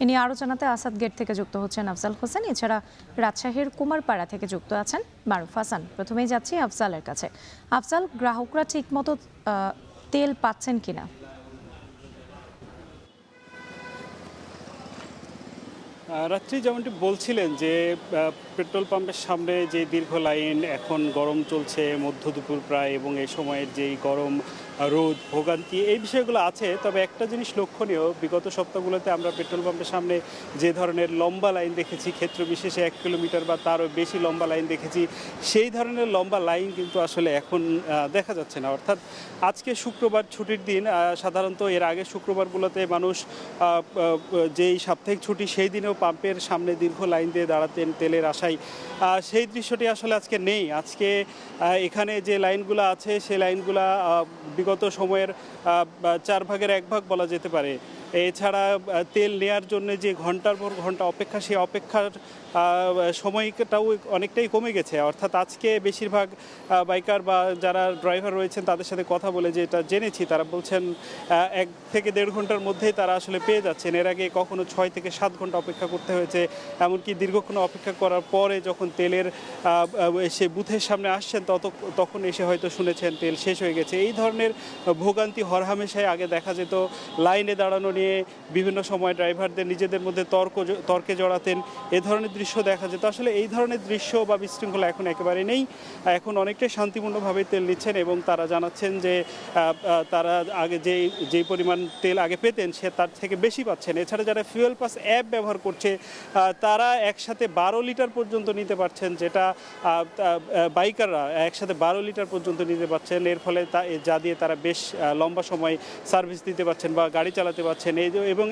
এ নিয়ে আরও জানাতে আসাদ গেট থেকে যুক্ত হচ্ছেন আফজাল হোসেন, এছাড়া রাজশাহীর কুমারপাড়া থেকে যুক্ত আছেন মারুফ হাসান। প্রথমেই যাচ্ছি আফজালের কাছে। আফজাল, গ্রাহকরা ঠিকমতো তেল পাচ্ছেন কিনা? রাত্রি যেমনটি বলছিলেন যে পেট্রোল পাম্পের সামনে যে দীর্ঘ লাইন, এখন গরম চলছে মধ্য দুপুর প্রায়, এবং এই সময়ের যেই গরম রোদ ভোগান্তি এই বিষয়গুলো আছে। তবে একটা জিনিস লক্ষণীয়, বিগত সপ্তাহগুলোতে আমরা পেট্রোল পাম্পের সামনে যে ধরনের লম্বা লাইন দেখেছি, ক্ষেত্র বিশেষে 1 কিলোমিটার বা তারও বেশি লম্বা লাইন দেখেছি, সেই ধরনের লম্বা লাইন কিন্তু আসলে এখন দেখা যাচ্ছে না। অর্থাৎ আজকে শুক্রবার ছুটির দিন, সাধারণত এর আগে শুক্রবারগুলোতে মানুষ যেই সাপ্তাহিক ছুটি সেই দিনেও পাম্পের সামনে দীর্ঘ লাইন দিয়ে দাঁড়াতেন তেলের আশায়। সেই দৃশ্যটি আসলে আজকে নেই। আজকে এখানে যে লাইনগুলো আছে সেই লাইনগুলো বিগত সময়ের 4 ভাগের 1 ভাগ বলা যেতে পারে। এছাড়া তেল নেয়ার জন্য যে ঘন্টার পর ঘন্টা অপেক্ষা, সেই অপেক্ষার সময়টাও অনেকটাই কমে গেছে। অর্থাৎ আজকে বেশিরভাগ বাইকার বা যারা ড্রাইভার রয়েছেন তাদের সাথে কথা বলে যেটা জেনেছি, তারা বলছেন 1 থেকে 1.5 ঘন্টার মধ্যেই তারা আসলে পেয়ে যাচ্ছেন। এর আগে কখনো 6 থেকে 7 ঘন্টা অপেক্ষা করতে হয়েছে। এমনকি দীর্ঘক্ষণ অপেক্ষা করার পরে যখন তেলের এসে বুথের সামনে আসছেন তখন এসে হয়তো শুনেছেন তেল শেষ হয়ে গেছে। এই ধরনের ভোগান্তি হরহামেশাই আগে দেখা যেত। লাইনে দাঁড়ানো নিয়ে বিভিন্ন সময় ড্রাইভারদের নিজেদের মধ্যে তর্কে জড়াতেন, এ ধরনের দৃশ্য দেখা যেত। আসলে এই ধরনের দৃশ্য বা বিশৃঙ্খলা এখন একেবারে নেই। এখন অনেকটাই শান্তিপূর্ণভাবে তেল নিচ্ছেন এবং তারা জানাচ্ছেন যে তারা আগে যেই পরিমাণ তেল আগে পেতেন সে তার থেকে বেশি পাচ্ছেন। এছাড়া যারা ফুয়েল পাস অ্যাপ ব্যবহার করছে তারা একসাথে 12 লিটার পর্যন্ত নিতে পারছেন, যেটা বাইকাররা একসাথে 12 লিটার পর্যন্ত নিতে পারছেন। এর ফলে যা দিয়ে তারা বেশ লম্বা সময় সার্ভিস দিতে পারছেন বা গাড়ি চালাতে পারছেন। এবং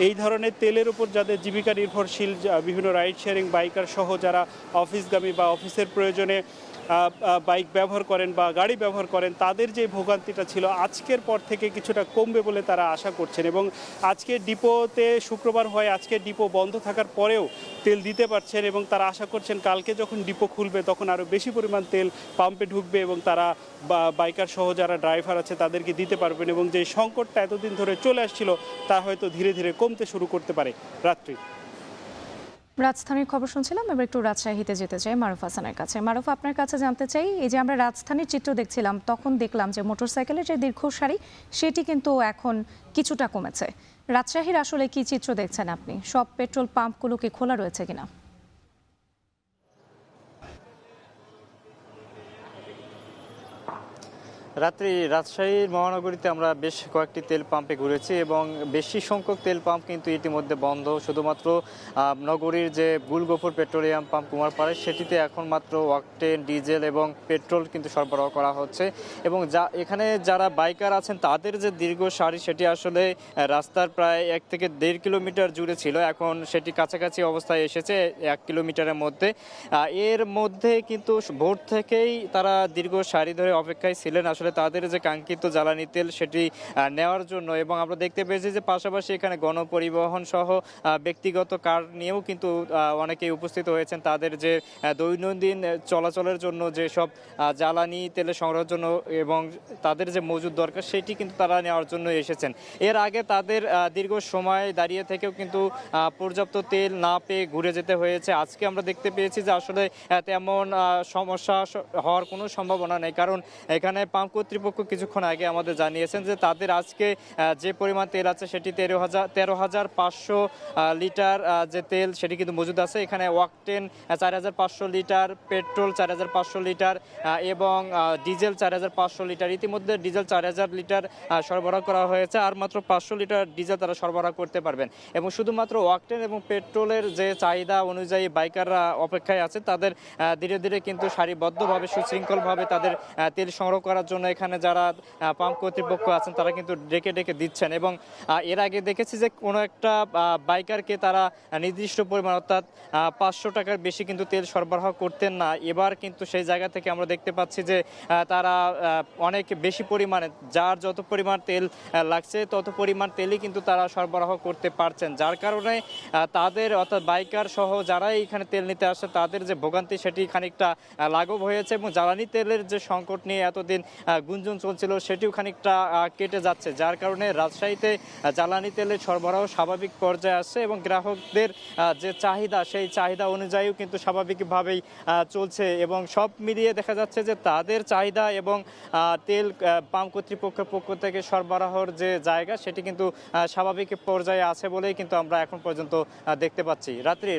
এই ধরনের তেলের উপর যাদের জীবিকা নির্ভরশীল, বিভিন্ন রাইড শেয়ারিং বাইকার সহ যারা অফিসগামী বা অফিসের প্রয়োজনে বাইক ব্যবহার করেন বা গাড়ি ব্যবহার করেন, তাদের যে ভোগান্তিটা ছিল আজকের পর থেকে কিছুটা কমবে বলে তারা আশা করছেন। এবং আজকে ডিপোতে শুক্রবার হয়, আজকে ডিপো বন্ধ থাকার পরেও তেল দিতে পারছেন এবং তারা আশা করছেন কালকে যখন ডিপো খুলবে তখন আরও বেশি পরিমাণ তেল পাম্পে ঢুকবে এবং তারা বাইকার সহ যারা ড্রাইভার আছে তাদেরকে দিতে পারবেন এবং যে সংকটটা এতদিন ধরে চলে আসছিল তা হয়তো ধীরে ধীরে কমতে শুরু করতে পারে। রাত্রি রাজধানীর খবর শুনছিলাম, এবার একটু রাজশাহীতে যেতে চাই মারুফ হাসানের কাছে। মারুফ, আপনার কাছে জানতে চাই, এই যে আমরা রাজধানীর চিত্র দেখছিলাম তখন দেখলাম যে মোটরসাইকেলের যে দীর্ঘ সারি সেটি কিন্তু এখন কিছুটা কমেছে। রাজশাহীর আসলে কি চিত্র দেখছেন আপনি? সব পেট্রোল পাম্পগুলো কি খোলা রয়েছে কিনা? রাজশাহীর মহানগরীতে আমরা বেশ কয়েকটি তেল পাম্পে ঘুরেছি এবং বেশি সংখ্যক তেল পাম্প কিন্তু ইতিমধ্যে বন্ধ। শুধুমাত্র নগরীর যে গুলগফুর পেট্রোলিয়াম পাম্প কুমারপাড়ায় সেটিতে এখন মাত্র অকটেন, ডিজেল এবং পেট্রোল কিন্তু সরবরাহ করা হচ্ছে। এবং এখানে যারা বাইকার আছেন তাদের যে দীর্ঘ সারি সেটি আসলে রাস্তার প্রায় 1 থেকে 1.5 কিলোমিটার জুড়ে ছিল, এখন সেটি কাছাকাছি অবস্থায় এসেছে 1 কিলোমিটারের মধ্যে। এর মধ্যে কিন্তু ভোর থেকেই তারা দীর্ঘ সারি ধরে অপেক্ষায় ছিলেন আসলে তাদের যে কাঙ্ক্ষিত জ্বালানি তেল সেটি নেওয়ার জন্য। এবং আমরা দেখতে পেয়েছি যে পাশাপাশি এখানে গণপরিবহন সহ ব্যক্তিগত কার নিয়েও কিন্তু অনেকেই উপস্থিত হয়েছেন তাদের যে দৈনন্দিন চলাচলের জন্য যেসব জ্বালানি তেলের সংগ্রহের জন্য এবং তাদের যে মজুদ দরকার সেটি কিন্তু তারা নেওয়ার জন্য এসেছেন। এর আগে তাদের দীর্ঘ সময় দাঁড়িয়ে থেকেও কিন্তু পর্যাপ্ত তেল না পেয়ে ঘুরে যেতে হয়েছে। আজকে আমরা দেখতে পেয়েছি যে আসলে তেমন সমস্যা হওয়ার কোনো সম্ভাবনা নেই, কারণ এখানে পাম্প কর্তৃপক্ষ কিছুক্ষণ আগে আমাদের জানিয়েছেন যে তাদের আজকে যে পরিমাণ তেল আছে সেটি 13,500 লিটার যে তেল সেটি কিন্তু মজুদ আছে। এখানে অকটেন 4,500 লিটার, পেট্রোল 4,500 লিটার এবং ডিজেল 4,500 লিটার। ইতিমধ্যে ডিজেল 4,000 লিটার সরবরাহ করা হয়েছে, আর মাত্র 500 লিটার ডিজেল তারা সরবরাহ করতে পারবেন। এবং শুধুমাত্র অকটেন এবং পেট্রোলের যে চাহিদা অনুযায়ী বাইকাররা অপেক্ষায় আছে, তাদের ধীরে ধীরে কিন্তু সারিবদ্ধভাবে সুশৃঙ্খলভাবে তাদের তেল সংগ্রহ করার জন্য এখানে যারা পাম্প কর্তৃপক্ষ আছেন তারা কিন্তু ডেকে ডেকে দিচ্ছেন। এবং এর আগে দেখেছি যে কোনো একটা বাইকারকে তারা নির্দিষ্ট পরিমাণ অর্থাৎ 500 টাকার বেশি কিন্তু তেল সরবরাহ করতেন না। এবার কিন্তু সেই জায়গা থেকে আমরা দেখতে পাচ্ছি যে তারা অনেক বেশি পরিমাণে, যার যত পরিমাণ তেল লাগছে তত পরিমাণ তেলই কিন্তু তারা সরবরাহ করতে পারছেন, যার কারণে তাদের অর্থাৎ বাইকার সহ যারাই এখানে তেল নিতে আসে তাদের যে ভোগান্তি সেটি খানিকটা লাঘব হয়েছে। এবং জ্বালানি তেলের যে সংকট নিয়ে এতদিন গুঞ্জন চলছিল সেটিও খানিকটা কেটে যাচ্ছে, যার কারণে রাজশাহীতে জ্বালানি তেলের সরবরাহ স্বাভাবিক পর্যায়ে আসছে এবং গ্রাহকদের যে চাহিদা সেই চাহিদা অনুযায়ীও কিন্তু স্বাভাবিকভাবেই চলছে এবং সব মিলিয়ে দেখা যাচ্ছে যে তাদের চাহিদা এবং তেল পাম্প কর্তৃপক্ষের পক্ষ থেকে সরবরাহের যে জায়গা সেটি কিন্তু স্বাভাবিক পর্যায়ে আছে বলেই কিন্তু আমরা এখন পর্যন্ত দেখতে পাচ্ছি।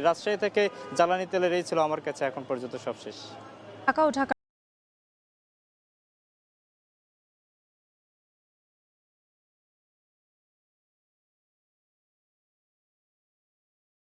রাজশাহী থেকে জ্বালানি তেলের এই ছিল আমার কাছে এখন পর্যন্ত সবশেষ। ঢাকা ও ঢাকা